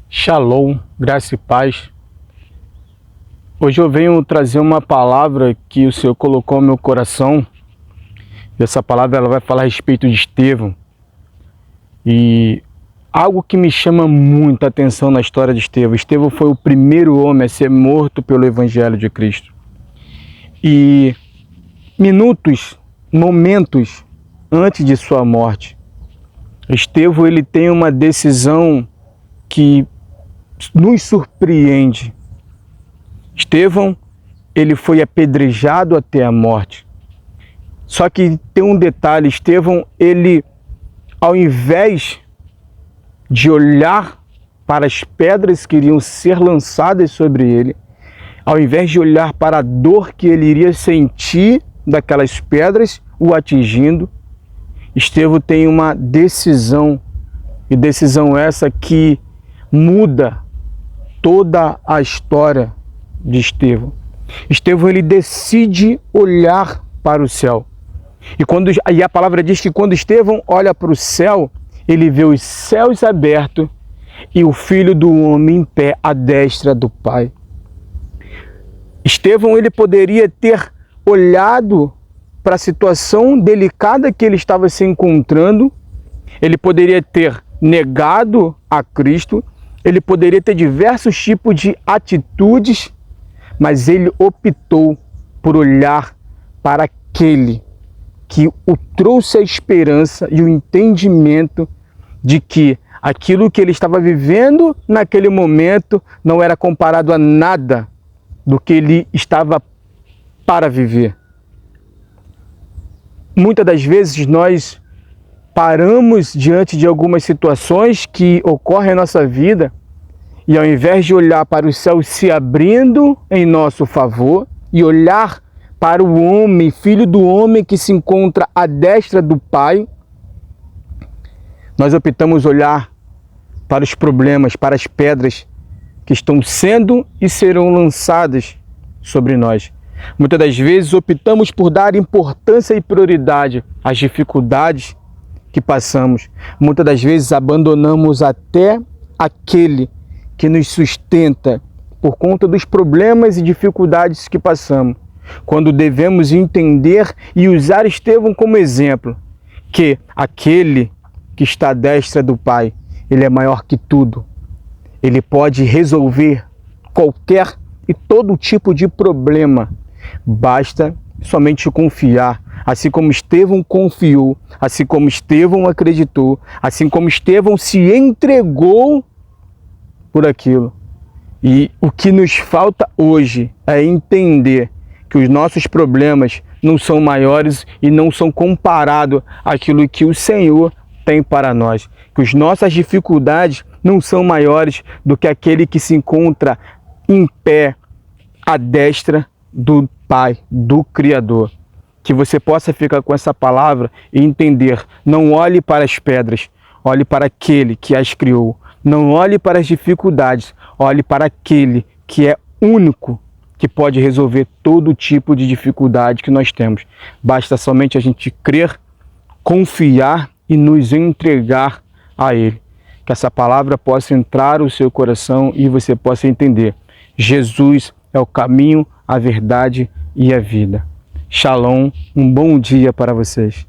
Shalom, graça e paz. Hoje eu venho trazer uma palavra que o Senhor colocou no meu coração. E essa palavra ela vai falar a respeito de Estevão. E algo que me chama muita atenção na história de Estevão. Estevão foi o primeiro homem a ser morto pelo Evangelho de Cristo. E momentos antes de sua morte, Estevão ele tem uma decisão que nos surpreende. Estevão, ele foi apedrejado até a morte. Só que tem um detalhe, Estevão, ele, ao invés de olhar para as pedras que iriam ser lançadas sobre ele, ao invés de olhar para a dor que ele iria sentir daquelas pedras o atingindo, Estevão tem uma decisão, e decisão essa que muda toda a história de Estevão. Estevão ele decide olhar para o céu. E a palavra diz que quando Estevão olha para o céu, ele vê os céus abertos e o Filho do Homem em pé à destra do Pai. Estevão ele poderia ter olhado para a situação delicada que ele estava se encontrando, ele poderia ter negado a Cristo, ele poderia ter diversos tipos de atitudes, mas ele optou por olhar para aquele que o trouxe a esperança e o entendimento de que aquilo que ele estava vivendo naquele momento não era comparado a nada do que ele estava para viver. Muitas das vezes nós paramos diante de algumas situações que ocorrem em nossa vida e ao invés de olhar para o céu se abrindo em nosso favor e olhar para o homem, filho do homem que se encontra à destra do Pai, nós optamos olhar para os problemas, para as pedras que estão sendo e serão lançadas sobre nós. Muitas das vezes optamos por dar importância e prioridade às dificuldades que passamos. Muitas das vezes abandonamos até aquele que nos sustenta por conta dos problemas e dificuldades que passamos. Quando devemos entender e usar Estevão como exemplo, que aquele que está à destra do Pai, ele é maior que tudo. Ele pode resolver qualquer e todo tipo de problema. Basta somente confiar, assim como Estevão confiou, assim como Estevão acreditou, assim como Estevão se entregou por aquilo. E o que nos falta hoje é entender que os nossos problemas não são maiores e não são comparados àquilo que o Senhor tem para nós. Que as nossas dificuldades não são maiores do que aquele que se encontra em pé à destra do Pai, do Criador. Que você possa ficar com essa palavra e entender. Não olhe para as pedras, olhe para aquele que as criou. Não olhe para as dificuldades, olhe para aquele que é único, que pode resolver todo tipo de dificuldade que nós temos. Basta somente a gente crer, confiar e nos entregar a Ele. Que essa palavra possa entrar no seu coração e você possa entender. Jesus é o caminho, a verdade e a vida. Shalom, um bom dia para vocês.